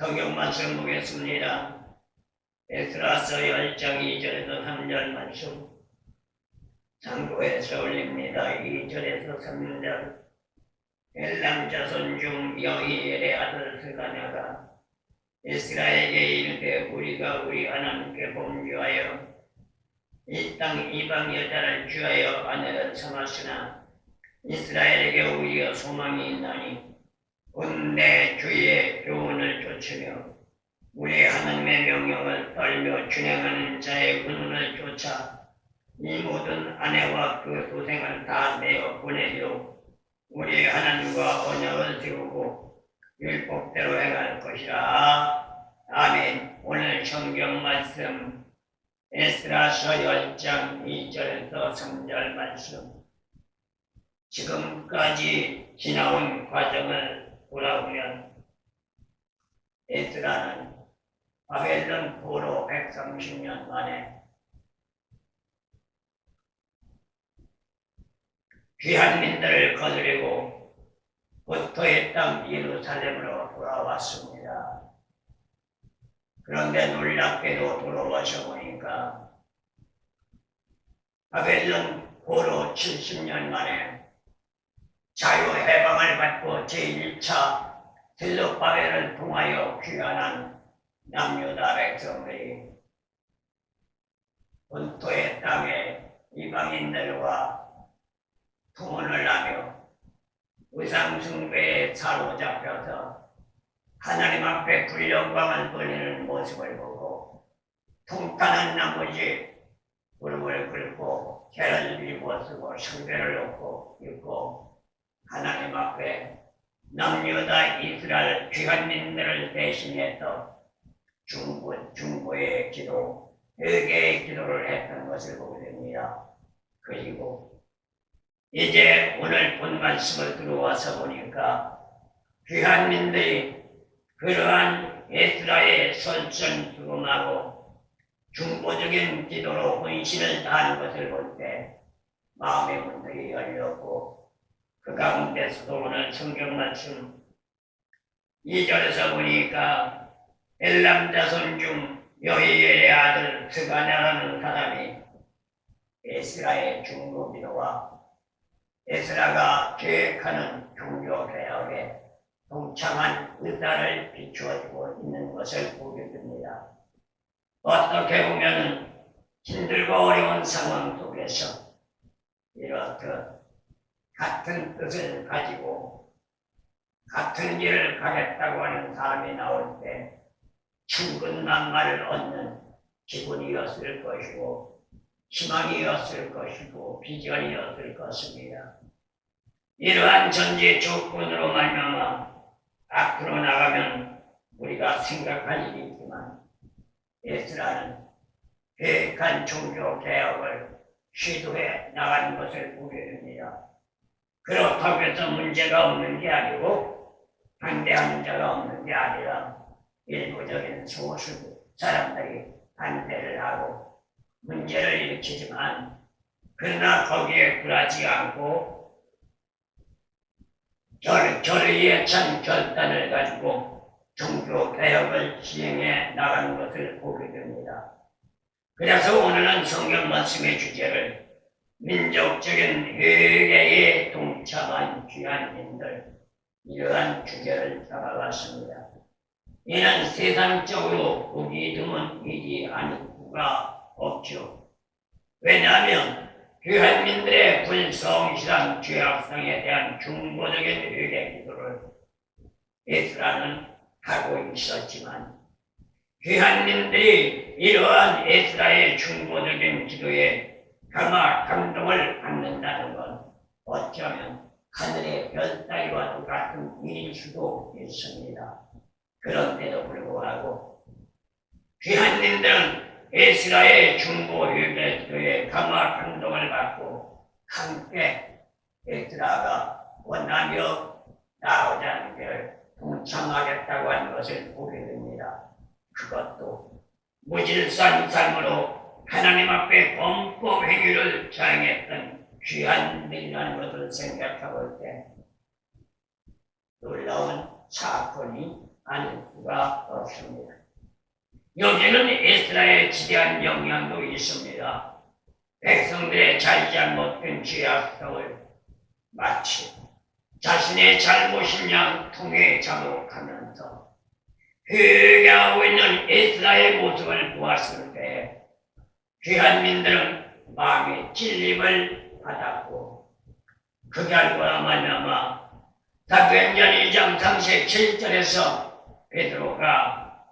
성경 말씀 보겠습니다. 에스라서 10장 2절에서 3절 말씀 참고해서 올립니다. 2절에서 3절 엘람 자손 중 여히엘의 아들 스가냐가 에스라에게 이르되 우리가 우리 하나님께 범죄하여 이 땅 이방 여자를 취하여 아내를 삼았으나 이스라엘에게 오히려 소망이 있나니 곧 내 주의 교훈을 좇으며 우리 하나님의 명령을 떨며 준행하는 자의 군원을 쫓아 이 모든 아내와 그 도생을 다 내어 보내리로 우리 하나님과 언약을 세우고 율법대로 행할 것이라. 아멘. 오늘 성경 말씀 에스라서 10장 2절에서 3절 말씀. 지금까지 지나온 과정을 돌아보면 에스라는 바벨론 포로 130년 만에 귀한 민들을 거느리고 고토의 땅 예루살렘으로 돌아왔습니다. 그런데 놀랍게도 돌아와서 보니까 바벨론 포로 70년 만에 자유해방을 받고 제1차 들로바벨을 통하여 귀환한 남유다 백성들이 본토의 땅에 이방인들과 통혼을 하며 우상숭배에 사로잡혀서 하나님 앞에 불영광을 돌리는 모습을 보고 통탄한 나머지 무릎을 꿇고 죄를 입고 쓰고 성배를 놓고 입고 하나님 앞에 남유다 이스라엘 귀한민들을 대신해서 중보의 기도, 회개의 기도를 했던 것을 보게 됩니다. 그리고 이제 오늘 본 말씀을 들어와서 보니까 귀한민들이 그러한 에스라의 설전수금하고 중보적인 기도로 헌신을 다하는 것을 볼 때 마음의 문들이 열렸고 그 가운데서도 오늘 성경 말씀 2절에서 보니까 엘람 자손 중 여히엘의 아들 스가냐라는 사람이 에스라의 중보기도와 에스라가 계획하는 종교개혁에 동참한 의사를 비추어주고 있는 것을 보게 됩니다. 어떻게 보면 힘들고 어려운 상황 속에서 이렇게 같은 뜻을 가지고 같은 길을 가겠다고 하는 사람이 나올 때 천군만마를 얻는 기분이었을 것이고 희망이었을 것이고 비전이었을 것입니다. 이러한 전제 조건으로 말미암아 앞으로 나가면 우리가 생각할 일이 있지만 에스라는 계획한 종교개혁을 시도해 나가는 것을 보게 됩니다. 그렇다고 해서 문제가 없는 게 아니고 반대하는 자가 없는 게 아니라 일부적인 소수 사람들이 반대를 하고 문제를 일으키지만 그러나 거기에 굴하지 않고 결의에 찬 결단을 가지고 종교개혁을 시행해 나가는 것을 보게 됩니다. 그래서 오늘은 성경 말씀의 주제를 민족적인 회개에 동참한 귀한민들 이러한 주제를 잡아봤습니다. 이는 세상적으로 보기 드문 일이 아니고가 없죠. 왜냐하면 귀한민들의 불성실한 죄악성에 대한 중보적인 회개 기도를 에스라는 하고 있었지만 귀한민들이 이러한 에스라의 중보적인 기도에 감동을 받는다는 건 어쩌면 하늘의 별 따위와도 같은 일일 수도 있습니다. 그런데도 불구하고 귀한민들은 에스라의 중보 회개 기도에 감동을 받고 함께 에스라가 원하며 나오자는 것을 동참하겠다고 하는 것을 보게 됩니다. 그것도 무질서한 삶으로 하나님 앞에 범법 행위를 자행했던 귀한민이라는 것을 생각해 볼 때 놀라운 사건이 아닐 수가 없습니다. 여기는 에스라의 지대한 영향도 있습니다. 백성들의 잘잘못된 죄악성을 마치 자신의 잘못인 양 통해 자복하면서 회개하고 있는 에스라의 모습을 보았을 때 귀한민들은 마음의 찔림을 받았고 그 결과 말미암아 사도행전 2장 37절에서 베드로가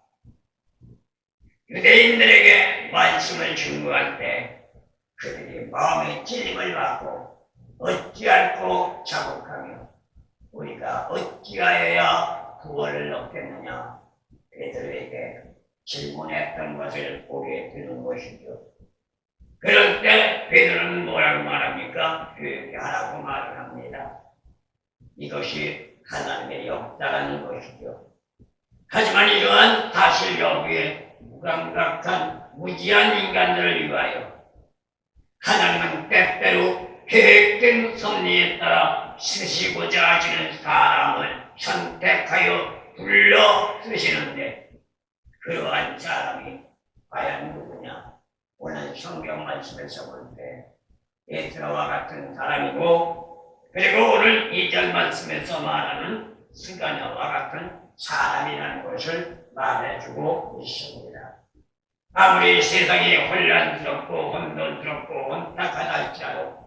유대인들에게 말씀을 증거할 때 그들이 마음의 찔림을 받고 어찌할꼬 자복하며 우리가 어찌하여야 구원을 얻겠느냐 베드로에게 질문했던 것을 보게 되는 것이죠. 그럴 때 베드로는 뭐라고 말합니까? 회개하라고 말을 합니다. 이것이 하나님의 역사라는 것이죠. 하지만 이러한 사실 여부에 무감각한 무지한 인간들을 위하여 하나님은 때때로 계획된 섭리에 따라 쓰시고자 하시는 사람을 선택하여 불러 쓰시는데 그러한 사람이 과연 누구냐? 오늘 성경 말씀에서 볼 때 에스라와 같은 사람이고 그리고 오늘 2절 말씀에서 말하는 스가랴와 같은 사람이라는 것을 말해주고 있습니다. 아무리 세상이 혼란스럽고 혼돈스럽고 혼탁하다 할지라도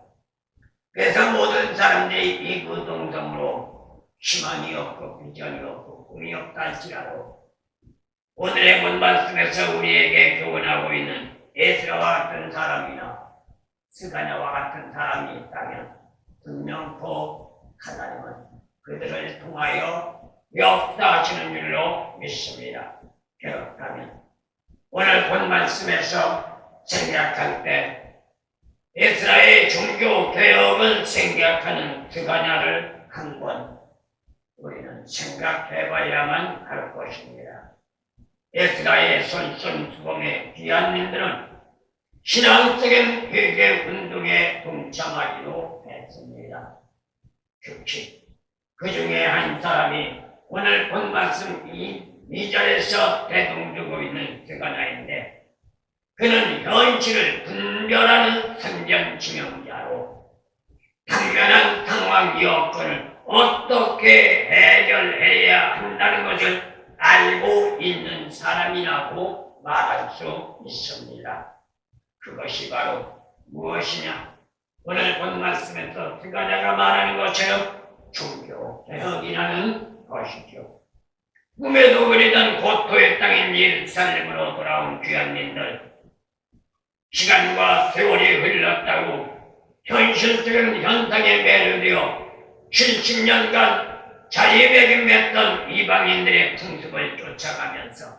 그래서 모든 사람들이 이구동성으로 희망이 없고 비전이 없고 꿈이 없다 할지라도 오늘의 본 말씀에서 우리에게 교훈하고 있는 에스라와 같은 사람이나 스가랴와 같은 사람이 있다면 분명코 하나님은 그들을 통하여 역사하시는 줄로 믿습니다. 그렇다면 오늘 본 말씀에서 생각할 때 에스라의 종교 개혁을 생각하는 스가랴를 한번 우리는 생각해봐야만 할 것입니다. 에스라의 솔선수범의 귀한민들은 신앙적인 회개 운동에 동참하기로 했습니다. 특히 그 중에 한 사람이 오늘 본 말씀 2절에서 대동되고 있는 스가랴인데 그는 현실을 분별하는 선전지명자로 당면한 상황 여건을 어떻게 해결해야 한다는 것을 알고 있는 사람이라고 말할 수 있습니다. 그것이 바로 무엇이냐? 오늘 본 말씀에서 스가랴가 말하는 것처럼 종교 개혁이라는 것이죠. 꿈에도 그리던 고토의 땅인 예루살렘으로 돌아온 귀한민들, 시간과 세월이 흘렀다고 현실적인 현상에 매료되어 70년간 자리매김했던 이방인들의 풍습을 쫓아가면서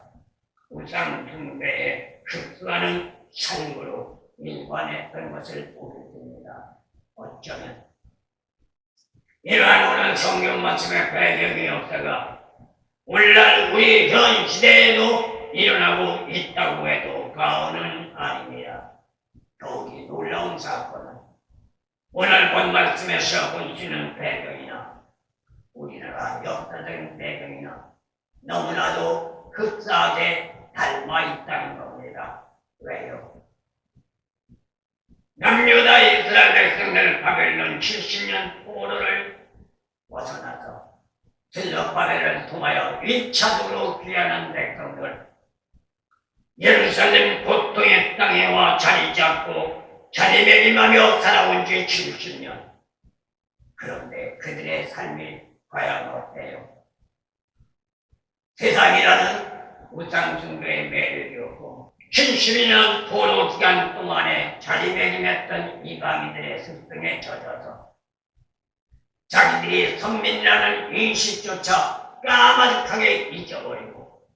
우상 숭배에 흡수하는 삶으로 일관했던 것을 보게 됩니다. 어쩌면 이러한 오늘 성경 말씀의 배경의 역사가 오늘날 우리 현 시대에도 일어나고 있다고 해도 과언은 아닙니다. 더욱이 놀라운 사건은 오늘 본 말씀에서 볼 수 있는 배경이나 우리나라 역사적인 배경이나 너무나도 흡사하게 닮아 있다는 겁니다. 왜요? 남유다 이스라엘 백성들 바벨론 70년 포로를 벗어나서 들러바벨을 통하여 1차적으로 귀환한 백성들 예루살렘 고통의 땅에 와 자리 잡고 자리매김하며 살아온 지 70년. 그런데 그들의 삶이 과연 어때요? 세상이라는 우상숭배에 매료되었고 70년 포로 기간 동안에 자리매김했던 이방인들의 습성에 젖어서 자기들이 선민이라는 인식조차 까마득하게 잊어버리고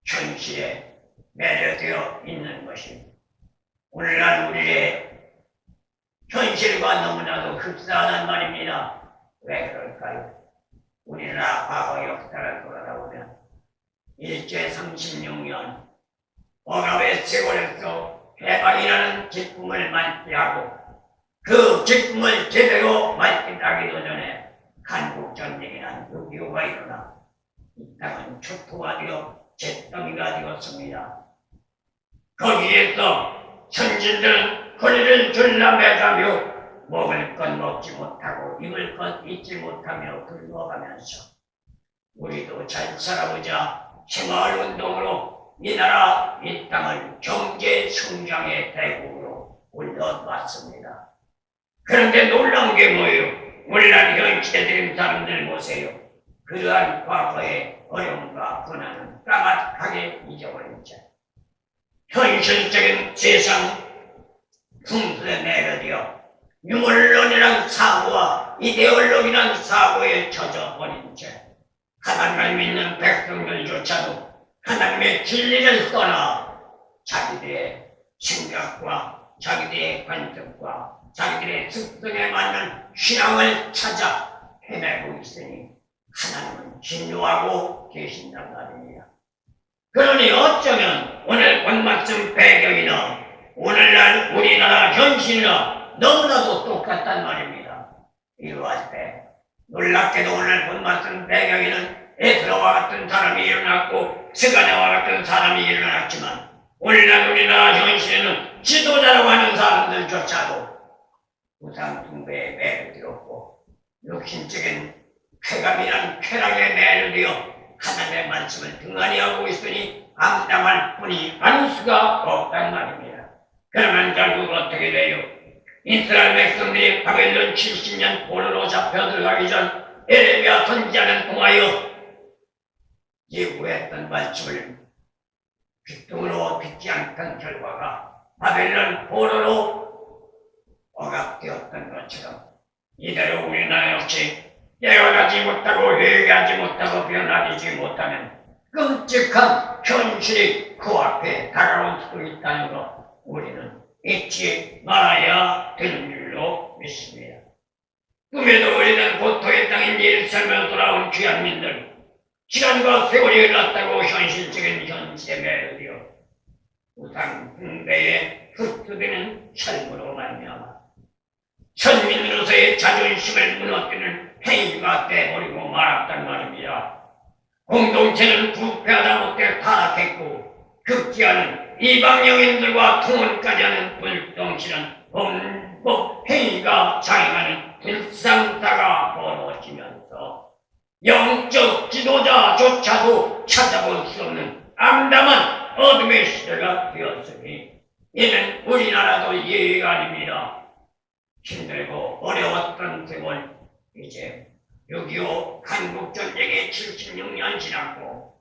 현실에 매료되어 있는 것이 오늘날 우리의 현실과 너무나도 흡사하단 말입니다. 왜 그럴까요? 우리나라 과거 역사를 돌아보면 일제 36년 억압의 세월에서 해방이라는 기쁨을 맞이하고 그 기쁨을 제대로 맞이하기도 전에 한국전쟁이란 6.25가 일어나 이 땅은 초토가 되어 잿더미가 되었습니다. 거기에서 선진들은 허리를 졸라매가며 먹을 것 먹지 못하고 입을 것 잊지 못하며 굶어가면서 우리도 잘 살아보자 생활운동으로 이 나라 이 땅을 경제 성장의 대국으로 올려놨습니다. 그런데 놀라운 게 뭐예요? 오늘날 현실에 들은 사람들 보세요. 그러한 과거의 어려움과 고난은 까마득하게 잊어버린 채 현실적인 세상 풍수에 매료되어 유물론이란 사고와 이데올로기란 사고에 젖어버린 채 하나님을 믿는 백성들조차도 하나님의 진리를 떠나 자기들의 생각과 자기들의 관점과 자기들의 습성에 맞는 신앙을 찾아 헤매고 있으니 하나님은 진노하고 계신단 말입니다. 그러니 어쩌면 오늘 본말씀 배경이나 오늘날 우리나라 현실이나 너무나도 똑같단 말입니다. 이러할 때 놀랍게도 오늘 본말씀 배경에는 에스라와 같은 사람이 일어났고 스가랴와 같은 사람이 일어났지만 오늘날 우리나라 현실에는 지도자라고 하는 사람들조차도 우상 숭배에 매료되었고 육신적인 쾌감이란 쾌락에 매료되어 하나님의 말씀을 등한히 하고 있으니 암담할 뿐이 아닐 수가 없단 말입니다. 그러면 결국 어떻게 돼요? 이스라엘 백성들이 바벨론 70년 포로로 잡혀 들어가기 전 에레미야 선지자는 통하여 예고했던 말씀을 귀뚱으로 듣지 않던 결과가 바벨론 포로로 억압되었던 것처럼 이대로 우리나라 역시 깨어나지 못하고 회개하지 못하고 변화되지 못하면 끔찍한 현실이 그 앞에 다가올 수도 있다는 것 우리는 잊지 말아야 되는 줄로 믿습니다. 꿈에도 우리는 고토의 땅인 예루살렘에 돌아온 귀한민들 시간과 세월이 흘렀다고 현실적인 현실에 매료되어 우상 숭배에 흡수되는 삶으로 말미암아 선민으로서의 자존심을 무너뜨리는 행위가 돼버리고 말았단 말입니다. 공동체는 부패하다 못해 타락했고 급기야는 이방 영인들과 통혼까지 하는 불성실한 범법 행위가 장행하는 불상사가 벌어지면서 영적 지도자조차도 찾아볼 수 없는 암담한 어둠의 시대가 되었으니 이는 우리나라도 예의가 아닙니다. 힘들고 어려웠던 세월 이제 6.25 한국전쟁이 76년 지났고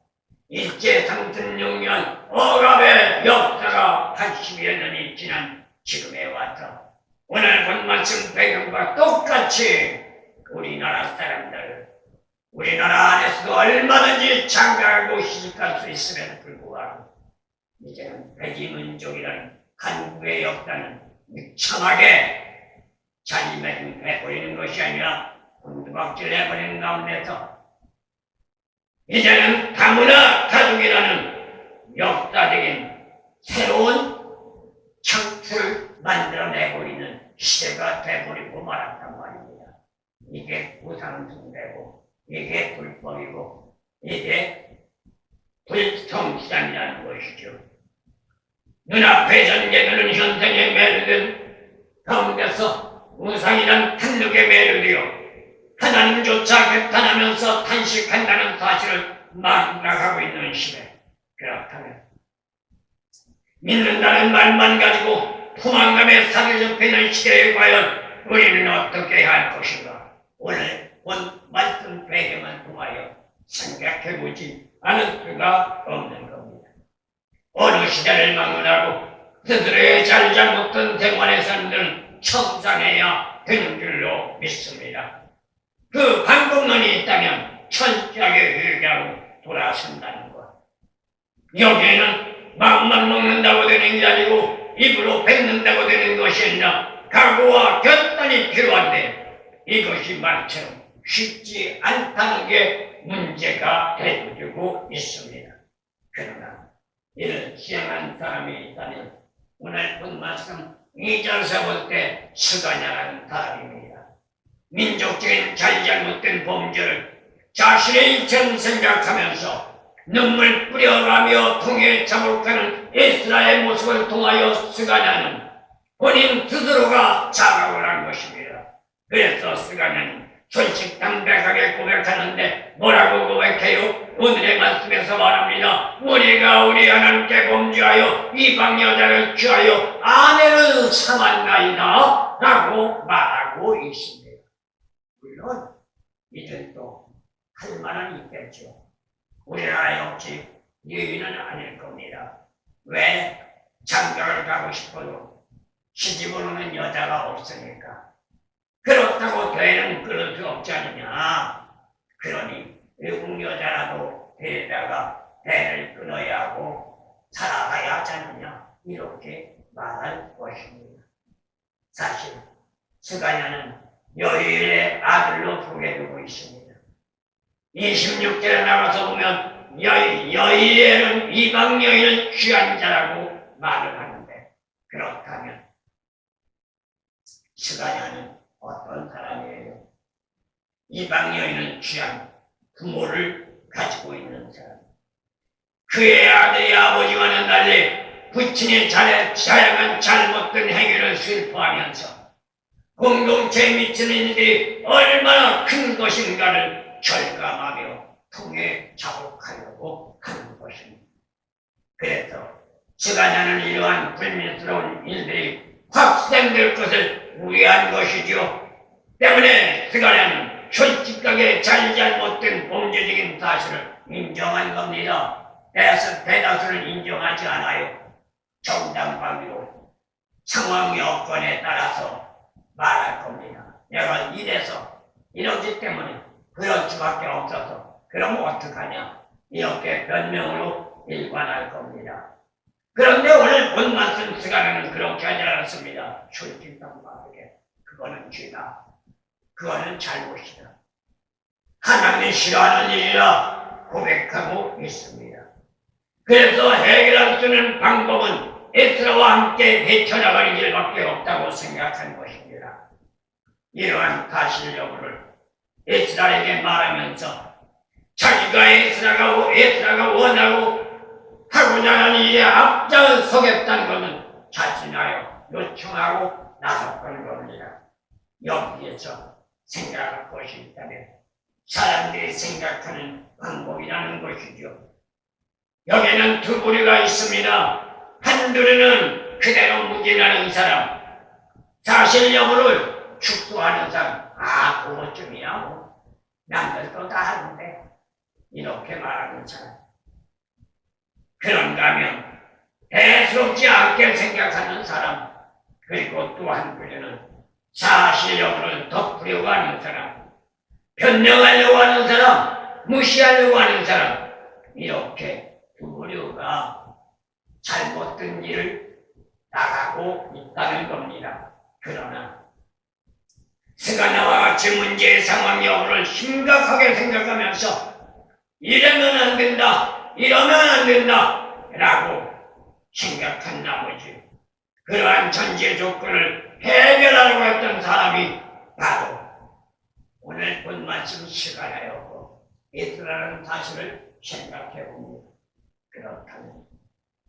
일제상순6년 억압의 역사가 80여 년이 지난 지금에 와서 오늘 본 말씀 배경과 똑같이 우리나라 사람들 우리나라 안에서도 얼마든지 장가하고 시집갈 수 있음에도 불구하고 이제는 백이민족이라는 한국의 역사는 처참하게 자리매김해버리는 것이 아니라 곤두박질해버리는 가운데서 이제는 다문화 가족이라는 역사적인 새로운 창출을 만들어내버리는 시대가 돼버리고 말았단 말입니다. 이게 우상숭배고 이게 불법이고 이게 불성실함이라는 것이죠. 눈앞에 전개되는 현상에 매료된 가운데서 우상이란 탐욕에 매료되어 하나님조차 개탄하면서 탄식한다는 사실을 망각하고 있는 시대. 그렇다면 믿는다는 말만 가지고 포만감에 사로잡히는 시대에 과연 우리는 어떻게 해야 할 것인가? 오늘 본 말씀 배경을 통하여 생각해보지 않을 수가 없는 겁니다. 어느 시대를 막론하고 스스로의 잘잘못된 생활의 삶들을 청산해야 되는 줄로 믿습니다. 그 방법론이 있다면 철저하게 회개하고 돌아선다는 것. 여기에는 마음만 먹는다고 되는 게 아니고 입으로 뱉는다고 되는 것이 아니라 각오와 결단이 필요한데 이것이 말처럼 쉽지 않다는 게 문제가 되어지고 있습니다. 그러나 이를 시행한 사람이 있다면 오늘 본 말씀 2절에서 볼 때 스가랴라는 사람입니다. 민족적인 잘잘못된 범죄를 자신의 일처럼 생각하면서 눈물 뿌려가며 통에 자복하는 에스라의 모습을 통하여 스가랴는 본인 스스로가 자각을 한 것입니다. 그래서 스가랴는 솔직 담백하게 고백하는데 뭐라고 고백해요? 오늘의 말씀에서 말합니다. 우리가 우리 하나님께 범죄하여 이방 여자를 취하여 아내를 삼았나이다 라고 말하고 있습니다. 물론 이들도 할 말은 있겠죠. 우리나라 역시 유인은 아닐 겁니다. 왜? 장가를 가고 싶어도 시집을 오는 여자가 없으니까. 그렇다고 대는 끊을 수 없지 않느냐. 그러니 외국 여자라도 대에다가 대를 끊어야 하고 살아가야 하지 않느냐. 이렇게 말할 것입니다. 사실 스가랴는 여인의 아들로 소개되고 있습니다. 26절에 나가서 보면 여인은 이방 여인은 귀한 자라고 말을 하는데, 그렇다면 스가랴는 어떤 사람이에요? 이방 여인은 귀한 부모를 가지고 있는 사람. 그의 아들이 아버지와는 달리 부친이 다양한 잘못된 행위를 슬퍼하면서 공동체에 미치는 일이 얼마나 큰 것인가를 절감하며 통해 자복하려고 하는 것입니다. 그래서 스가랴는 이러한 불미스러운 일들이 확산될 것을 우려한 것이죠. 때문에 스가랴는 솔직하게 잘못된 범죄적인 사실을 인정한 겁니다. 대다수는 인정하지 않아요. 정당방위로 상황 여건에 따라서 말할 겁니다. 내가 이래서 이러기 때문에 그럴 수밖에 없어서 그럼 어떡하냐, 이렇게 변명으로 일관할 겁니다. 그런데 오늘 본 말씀 스가랴는 그렇게 하지 않았습니다. 솔직하게 그거는 죄다, 그거는 잘못이다, 하나님이 싫어하는 일이라 고백하고 있습니다. 그래서 해결할 수 있는 방법은 에스라와 함께 헤쳐나가는 길밖에 없다고 생각한 것입니다. 이러한 사실 여부를 에스라에게 말하면서 자기가 에스라가 원하고 하고자 하는 일에 앞장서겠다는 것은 자신하여 요청하고 나섰던 겁니다. 여기에서 생각할 것이 있다면 사람들이 생각하는 방법이라는 것이죠. 여기에는 두 부류가 있습니다. 한 부류는 그대로 묵인하는 사람, 사실 여부를 축소하는 사람. 그것쯤이야 뭐 남들도 다 하는데, 이렇게 말하는 사람. 그런가 하면 대수롭지 않게 생각하는 사람, 그리고 또 한 부류는 사실 여부를 덮으려고 하는 사람, 변명하려고 하는 사람, 무시하려고 하는 사람. 이렇게 두 부류가 잘못된 일을 나가고 있다는 겁니다. 그러나 스가랴와 같이 문제의 상황 여부를 심각하게 생각하면서 이러면 안 된다, 이러면 안 된다 라고 생각한 나머지 그러한 전제 조건을 해결하려고 했던 사람이 바로 오늘 본 말씀 스가랴였고, 에스라라는 사실을 생각해 봅니다. 그렇다면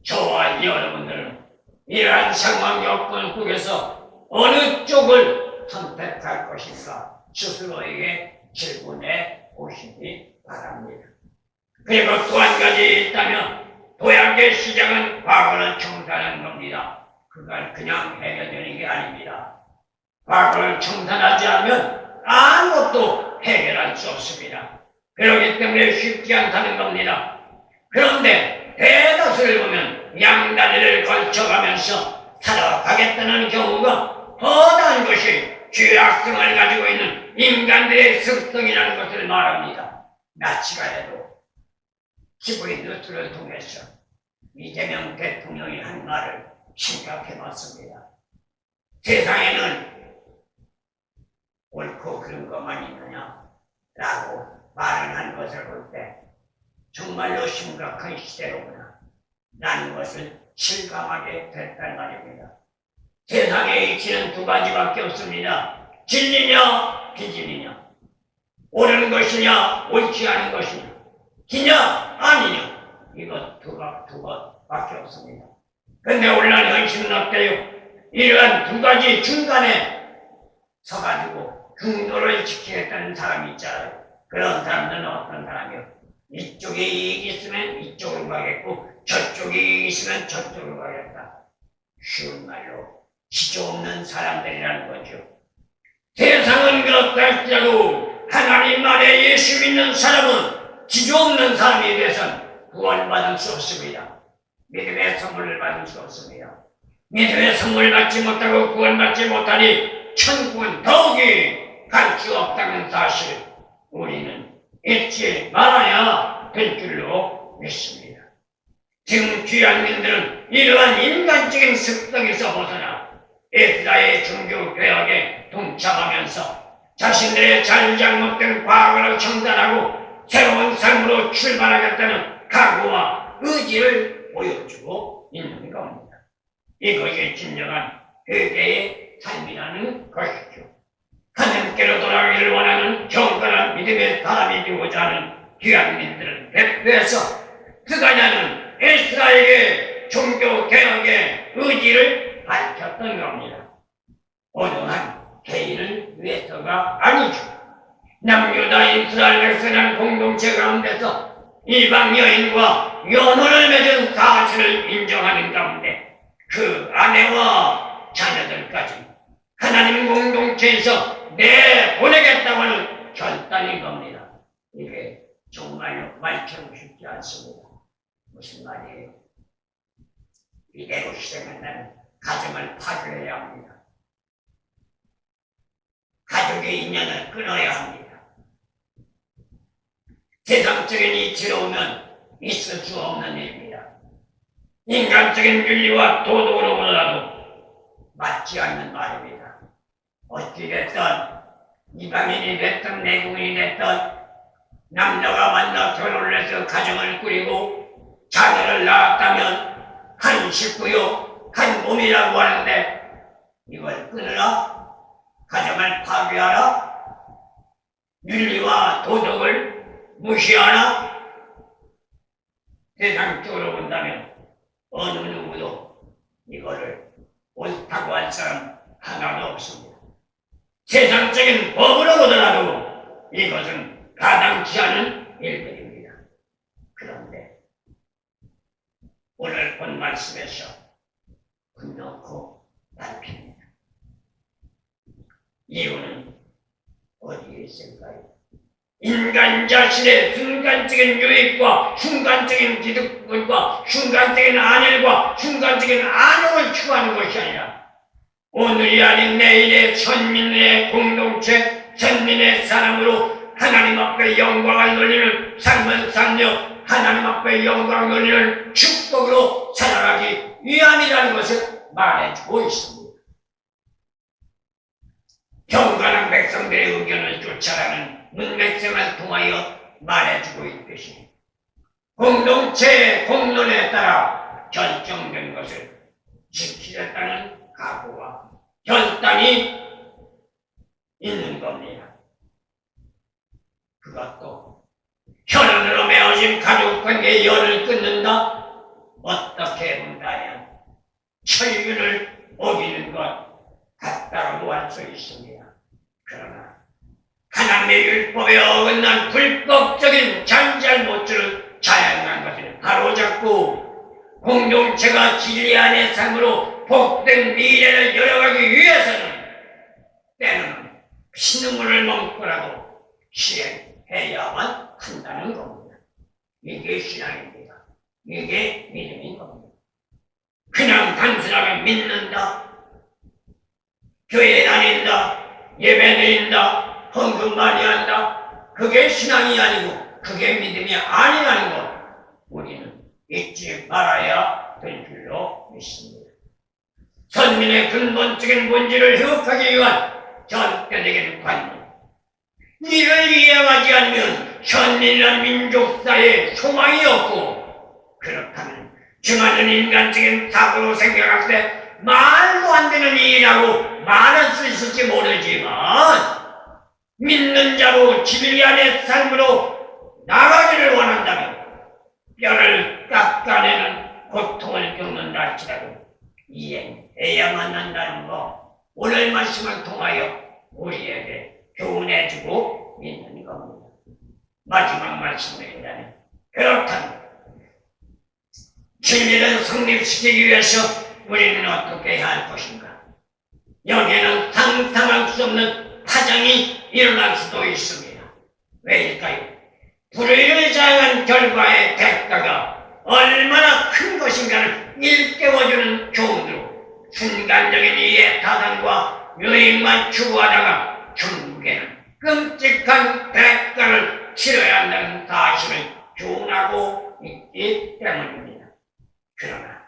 저와 여러분들은 이러한 상황 여건 속에서 어느 쪽을 선택할 것인가 스스로에게 질문해 보시기 바랍니다. 그리고 또 한 가지 있다면 도약의 시작은 과거를 청산하는 겁니다. 그건 그냥 해결되는 게 아닙니다. 과거를 청산하지 않으면 아무것도 해결할 수 없습니다. 그렇기 때문에 쉽지 않다는 겁니다. 그런데 대다수를 보면 양다리를 걸쳐가면서 살아가겠다는 경우가 허다한 것이 죄악성을 가지고 있는 인간들의 습성이라는 것을 말합니다. 나치가 해도 TV 뉴스를 통해서 이재명 대통령이 한 말을 생각해봤습니다. 세상에는 옳고 그른 것만 있느냐 라고 말을 한 것을 볼 때 정말로 심각한 시대로구나 라는 것을 실감하게 됐단 말입니다. 세상에 이치는 두 가지밖에 없습니다. 진리냐 비진리냐. 옳은 것이냐 옳지 않은 것이냐 기냐 아니냐 이것 두 것밖에 없습니다. 근데 오늘날 현실은 어때요? 이러한 두 가지 중간에 서가지고 중도를 지키겠다는 사람이 있잖아요. 그런 사람들은 어떤 사람이요? 이쪽에 이익이 있으면 이쪽으로 가겠고 저쪽에 이익이 있으면 저쪽으로 가겠다. 쉬운 말로 지조 없는 사람들이라는 거죠. 세상은 그렇다 할지라도 하나님 말에 예수 믿는 사람은 지조 없는 사람이 돼선 구원받을 수 없습니다. 믿음의 선물을 받을 수 없습니다. 믿음의 선물 받지 못하고 구원받지 못하니 천국은 더욱이 갈 수 없다는 사실 우리는 잊지 말아야 될 줄로 믿습니다. 지금 귀한민들은 이러한 인간적인 습성에서 벗어나 에스라의 종교개혁에 동참하면서 자신들의 잘잘못된 과거를 청산하고 새로운 삶으로 출발하겠다는 각오와 의지를 보여주고 있는 겁니다. 이것이 진정한 회개의 삶이라는 것이죠. 하나님께로 돌아가기를 원하는 경건한 믿음의 사람이 되고자 하는 귀한민들을 대표해서 스가랴는 에스라에게 종교개혁의 의지를 밝혔던 겁니다. 어느 한 개인을 위해서가 아니죠. 남유다 이스라엘 백성이라는 공동체 가운데서 이방 여인과 연혼을 맺은 사실을 인정하는 가운데 그 아내와 자녀들까지 하나님 공동체에서 내보내겠다고 하는 결단인 겁니다. 이게 정말로 말처럼 쉽지 않습니다. 무슨 말이에요? 이대로 실행한다면 가정을 파괴해야 합니다. 가족의 인연을 끊어야 합니다. 세상적인 이치로 오면 있을 수 없는 일입니다. 인간적인 윤리와 도덕으로보다도 맞지 않는 말입니다. 어찌 됐든 이방인이 됐든 내국인이 됐든 남자가 만나 결혼을 해서 가정을 꾸리고 자녀를 낳았다면 한 식구요 한 몸이라고 하는데 이걸 끊으라? 가정을 파괴하라? 윤리와 도덕을 무시하라? 세상적으로 본다면 어느 누구도 이거를 옳다고 할 사람 하나도 없습니다. 세상적인 법으로 보더라도 이것은 가당치 않은 일들입니다. 그런데 오늘 본 말씀에서 끊놓고 밝힙니다. 이유는 어디에 있을까요? 인간 자신의 순간적인 유익과 순간적인 기득권과 순간적인 안일과 순간적인 안욕을 추구하는 것이 아니라 오늘이 아닌 내일의 선민의 공동체, 선민의 사람으로 하나님 앞에 영광을 돌리는 삶을 살며 하나님 앞에 영광을 돌리는 축복으로 살아가기 위함이라는 것을 말해주고 있습니다. 경건한 백성들의 의견을 쫓아가는 문맥성을 통하여 말해주고 있듯이 공동체의 공론에 따라 결정된 것을 지키겠다는 각오와 결단이 있는 겁니다. 그것도 혈연으로 맺어진 가족관계의 열을 끊는다? 어떻게 본다면 천륜을 어기는 것 같다고 할 수 있습니다. 그러나 하나님의 율법에 어긋난 불법적인 잘잘못들을 자양한 것을 바로잡고 공동체가 진리 안의 삶으로 복된 미래를 열어가기 위해서는 때로는 피눈물을 먹고라도 실행해야만 한다는 겁니다. 이게 신앙입니다. 이게 믿음인 겁니다. 그냥 단순하게 믿는다, 교회 다닌다, 예배 드린다, 헌금 많이 한다, 그게 신앙이 아니고 그게 믿음이 아니라는 것 우리는 잊지 말아야 될 줄로 믿습니다. 선민의 근본적인 본질을 회복하기 위한 절대적인 관념, 이를 이해하지 않으면 현민이란 민족사에 소망이 없고 그렇다면 수많은 인간적인 사고로 생각할 때 말도 안 되는 일이라고 말할 수 있을지 모르지만 믿는 자로 진리 안의 삶으로 나가기를 원한다면 뼈를 깎아내는 고통을 겪는다 할지라도 이행해야만 한다는 거, 오늘 말씀을 통하여 우리에게 교훈해주고 있는 겁니다. 마지막 말씀입니다. 그렇다면 진리를 성립시키기 위해서 우리는 어떻게 해야 할 것인가? 여기에는 상상할 수 없는 파장이 일어날 수도 있습니다. 왜일까요? 불의를 자행한 결과의 대가가 얼마나 큰 것인가를 일깨워주는 교훈으로 순간적인 이해 타산과 유익만 추구하다가 결국에는 끔찍한 대가를 치러야 한다는 사실을 교훈하고 있기 때문입니다. 그러나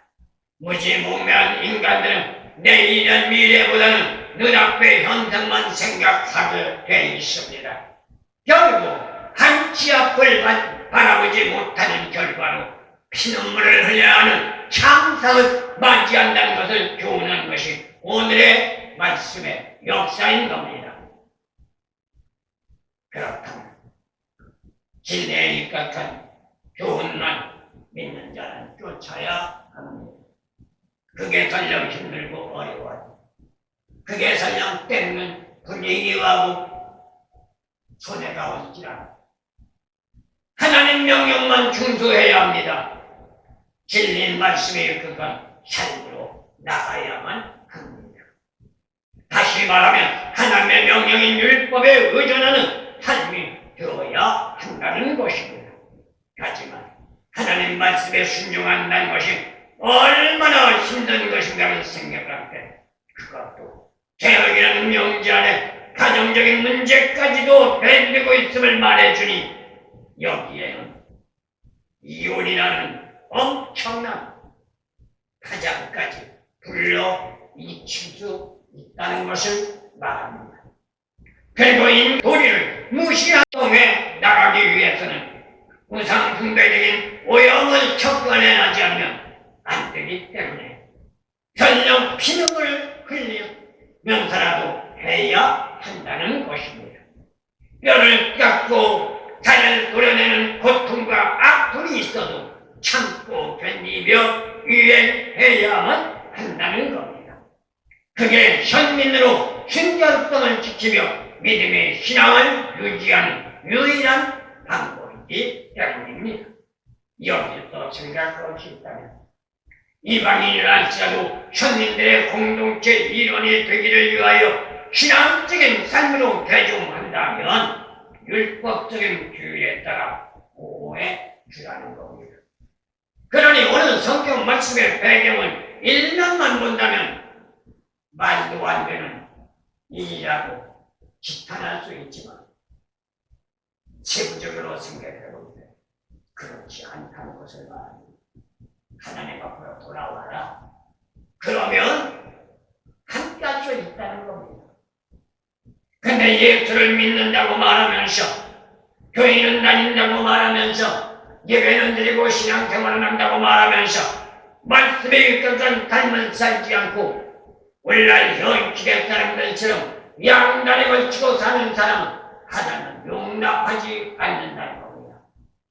무지몽매한 인간들은 내일의 미래보다는 눈앞의 현상만 생각하게 돼 있습니다. 결국 한치 앞을 바라보지 못하는 결과로 피눈물을 흘려야 하는 참상을 맞이한다는 것을 교훈한 것이 오늘의 말씀의 역사인 겁니다. 그렇다면 진리에 입각한 교훈만 믿는 자는 쫓아야 합니다. 그게 설령 힘들고 어려워요. 그게 설령 때로는 분위기와 손해가 올지라도 하나님 명령만 준수해야 합니다. 진리 말씀의 그간 삶으로 나가야만 합니다. 다시 말하면 하나님의 명령인 율법에 의존하는 삶이 되어야 한다는 것입니다. 하지만 하나님 말씀에 순종한다는 것이 얼마나 힘든 것인가를 생각할 때 그것도 개혁이라는 명제 안에 가정적인 문제까지도 배제되고 있음을 말해주니 여기에는 이혼이라는 엄청난 파장까지 불러일으킬 수 있다는 것을 말합니다. 그리고 이 도리를 무시한 동에 나가기 위해서는 우상 숭배적인 오염을 척결해내지 않으면 안 되기 때문에 설령 피눈을 흘리면서라도 해야 한다는 것입니다. 뼈를 깎고 살을 도려내는 고통과 아픔이 있어도 참고 견디며 유행해야만 한다는 겁니다. 그게 현민으로 순결성을 지키며 믿음의 신앙을 유지하는 유일한 방법이기 때문입니다. 여기서 생각할 수 있다면 이방인을 할지라도 현민들의 공동체 일원이 되기를 위하여 신앙적인 삶으로 개종한다면 율법적인 규율에 따라 보호해 주라는 겁니다. 그러니 오늘 성경 말씀의 배경을 1년만 본다면 말도 안 되는 일이라고 비판할 수 있지만 세부적으로 생각해 볼 때 그렇지 않다는 것을 말합니다. 하나님 앞으로 돌아와라. 그러면 함께 할 수 있다는 겁니다. 근데 예수를 믿는다고 말하면서 교회는 다닌다고 말하면서 예배는 드리고 신앙생활을 한다고 말하면서 말씀에 입각한 삶을 살지 않고 오늘날 현 시대 사람들처럼 양다리 걸치고 사는 사람은 하나는 용납하지 않는다는 겁니다.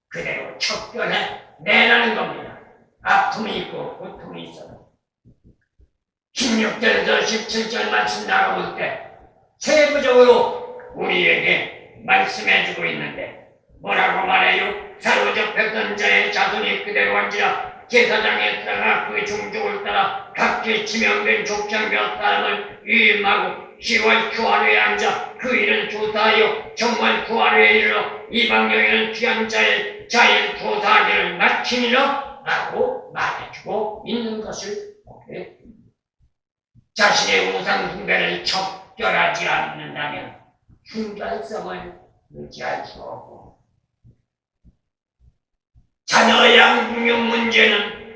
그대로 척결해 내라는 겁니다. 아픔이 있고 고통이 있어도 16절에서 17절 말씀 나가볼 때 세부적으로 우리에게 말씀해주고 있는데 뭐라고 말해요? 사로잡혔던 자의 자손이 그대로 한지라 제사장에 따라 그 종족을 따라 각기 지명된 족장 몇 사람을 위임하고 10월 초하루에 앉아 그 일을 조사하여 정말 초하루에 이르러 이방령에는 귀한 자의 자일 조사하기를 마치니라 라고 말해주고 있는 것을 보게 됩니다. 자신의 우상 숭배를 척결하지 않는다면 순결성을 유지할 수 없고 자녀 양육육 문제는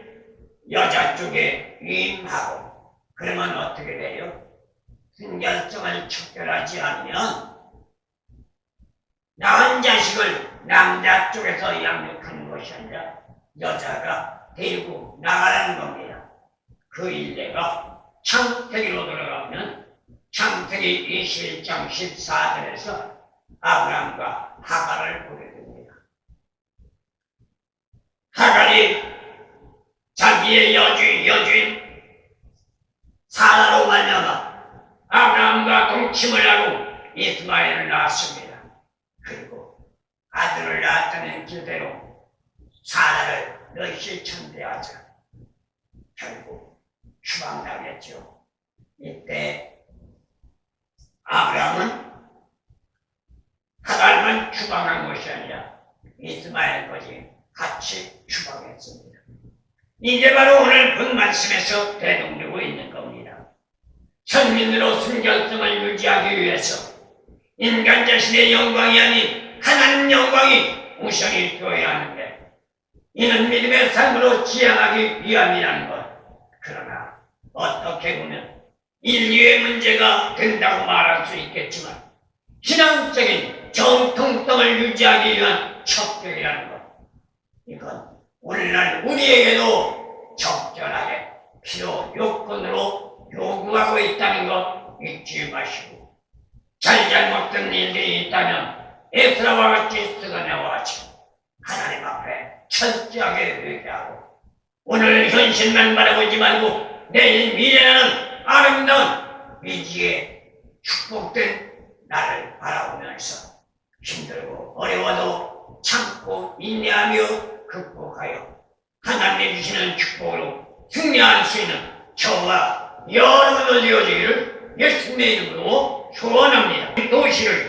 여자 쪽에 위임하고 그러면 어떻게 돼요? 순결성을 척결하지 않으면 낳은 자식을 남자 쪽에서 양육하는 것이 아니라 여자가 데리고 나가라는 겁니다. 그 일례가 창세기로 돌아가면 창세기 21장 14절에서 아브라함과 하갈을 보게 됩니다. 하갈이 자기의 여주인 사라로 말미암아 아브라함과 동침을 하고 이스마엘을 낳았습니다. 그리고 아들을 낳았다는 길대로 사라를 너희 천대하자. 결국 추방당했죠. 이때 아브라함은 하갈만 추방한 것이 아니라 이스마엘까지 같이 추방했습니다. 이게 바로 오늘 본 말씀에서 대동되고 있는 겁니다. 선민으로 순결성을 유지하기 위해서 인간 자신의 영광이 아닌 하나님 영광이 우선이 되어야 하는데 이는 믿음의 삶으로 지향하기 위함이라는 것. 그러나 어떻게 보면 인류의 문제가 된다고 말할 수 있겠지만 신앙적인 정통성을 유지하기 위한 척결이라는 것. 이건 오늘날 우리에게도 적절하게 필요 요건으로 요구하고 있다는 것 잊지 마시고 잘못된 일들이 있다면 에스라와 같이 쓰거냐와지 하나님 앞에 철저하게 회개하고 오늘 현실만 바라보지 말고 내일 미래라는 아름다운 미지의 축복된 나를 바라보면서 힘들고 어려워도 참고 인내하며 극복하여 하나님이 주시는 축복으로 승리할 수 있는 저와 여러분들 되어지기를 예수님의 이름으로 소원합니다. 이 도시를